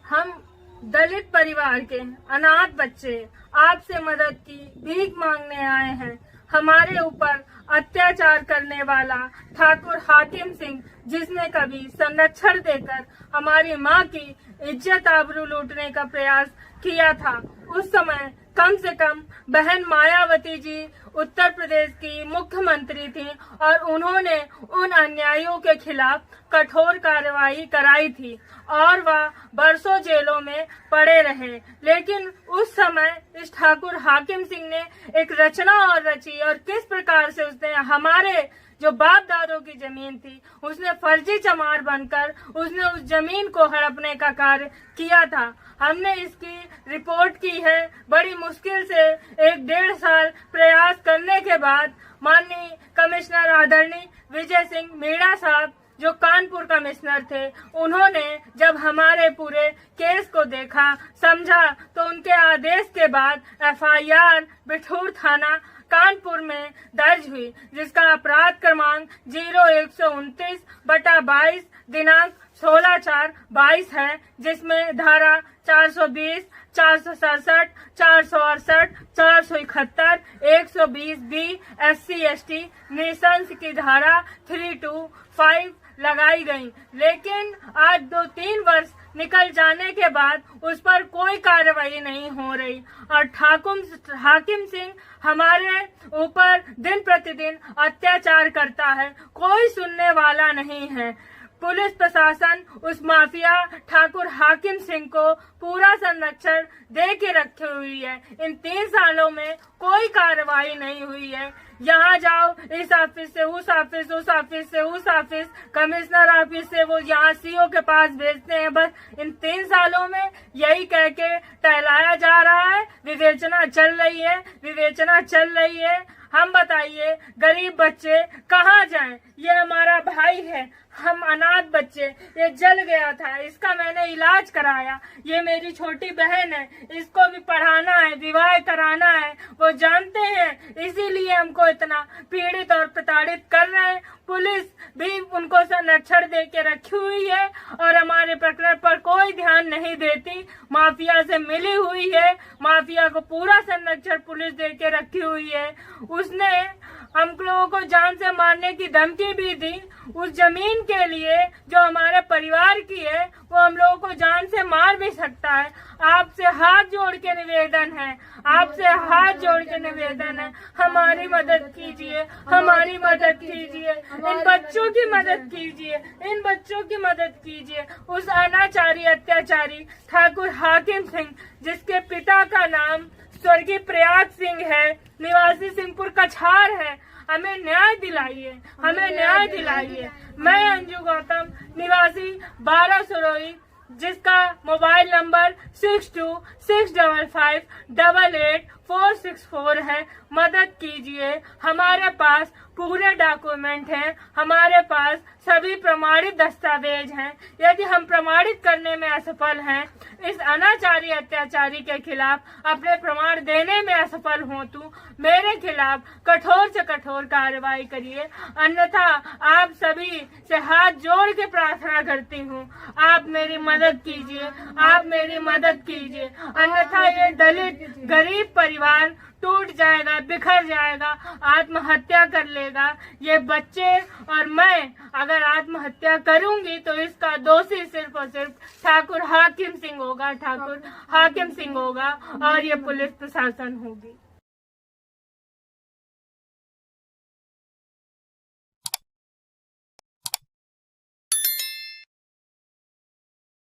हम दलित परिवार के अनाथ बच्चे आपसे मदद की भीख मांगने आए हैं। हमारे ऊपर अत्याचार करने वाला ठाकुर हाकिम सिंह, जिसने कभी संरक्षण देकर हमारी मां की इज्जत आबरू लूटने का प्रयास किया था, उस समय कम से कम बहन मायावती जी उत्तर प्रदेश की मुख्यमंत्री थी और उन्होंने उन अन्यायों के खिलाफ कठोर कार्रवाई कराई थी और वह बरसों जेलों में पड़े रहे। लेकिन उस समय इस ठाकुर हाकिम सिंह ने एक रचना और रची और किस प्रकार से उसने हमारे जो बाप दादों की जमीन थी उसने फर्जी चमार बनकर उसने उस जमीन को हड़पने का कार्य किया था। हमने इसकी रिपोर्ट की है। बड़ी मुश्किल से 1-1.5 साल प्रयास करने के बाद माननीय कमिश्नर आदरणीय विजय सिंह मीणा साहब, जो कानपुर कमिश्नर थे, उन्होंने जब हमारे पूरे केस को देखा, समझा, तो उनके आदेश के बाद FIR बिठूर थाना कानपुर में दर्ज हुई, जिसका अपराध क्रमांक 0129/22 दिनांक 16/4/22 है, जिसमें धारा 420, 467, 468, 471, 120B SC/ST निशंस की धारा 325 लगाई गई। लेकिन आज 2-3 वर्ष निकल जाने के बाद उस पर कोई कार्रवाई नहीं हो रही और ठाकुर हाकिम सिंह हमारे ऊपर दिन प्रतिदिन अत्याचार करता है। कोई सुनने वाला नहीं है। पुलिस प्रशासन उस माफिया ठाकुर हाकिम सिंह को पूरा संरक्षण दे के रखी हुई है। इन 3 सालों में कोई कार्रवाई नहीं हुई है। यहाँ जाओ, इस ऑफिस से उस ऑफिस, उस ऑफिस से उस ऑफिस, कमिश्नर ऑफिस से वो यहाँ CO के पास भेजते हैं। बस इन 3 सालों में यही कह के टहलाया जा रहा है। विवेचना चल रही है, विवेचना चल रही है। हम बताइए, गरीब बच्चे कहाँ जाएं? ये हमारा भाई है, हम अनाथ बच्चे, ये जल गया था, इसका मैंने इलाज कराया। ये मेरी छोटी बहन है, इसको भी पढ़ाना है, विवाह कराना है। वो जानते हैं, इसीलिए हमको इतना पीड़ित और प्रताड़ित कर रहे हैं। पुलिस भी उनको संरक्षण दे के रखी हुई है और हमारे प्रकरण पर कोई ध्यान नहीं देती। माफिया से मिली हुई है, माफिया को पूरा संरक्षण पुलिस दे के रखी हुई है। उसने हम लोगों को जान से मारने की धमकी भी दी। उस जमीन के लिए जो हमारे परिवार की है, वो हम लोगों को जान से मार भी सकता है। आपसे हाथ जोड़ के निवेदन है, आपसे हाथ जोड़ के निवेदन है, हमारी मदद कीजिए, हमारी मदद कीजिए, इन बच्चों की मदद कीजिए, इन बच्चों की मदद कीजिए। उस अनाचारी अत्याचारी ठाकुर हाकिम सिंह, जिसके पिता का नाम स्वर्गीय प्रयाग सिंह है, निवासी सिंहपुर कछार है, हमें न्याय दिलाइए, हमें न्याय दिलाइए। मैं अंजू गौतम, निवासी 12 सुरोही, जिसका मोबाइल नंबर 6265588464 है। मदद कीजिए। हमारे पास पूरे डॉक्यूमेंट हैं, हमारे पास सभी प्रमाणित दस्तावेज हैं। यदि हम प्रमाणित करने में असफल हैं, इस अनाचारी अत्याचारी के खिलाफ अपने प्रमाण देने में असफल हों तो मेरे खिलाफ कठोर से कठोर कार्रवाई करिए, अन्यथा आप सभी से हाथ जोड़ के प्रार्थना करती हूँ, आप मेरी मदद कीजिए, आप मेरी मदद कीजिए। अन्यथा ये दलित गरीब परिवार टूट जाएगा, बिखर जाएगा, आत्महत्या कर लेगा। ये बच्चे और मैं अगर आत्महत्या करूंगी तो इसका दोषी सिर्फ और सिर्फ ठाकुर हाकिम सिंह होगा, ठाकुर हाकिम सिंह होगा और ये पुलिस प्रशासन होगी।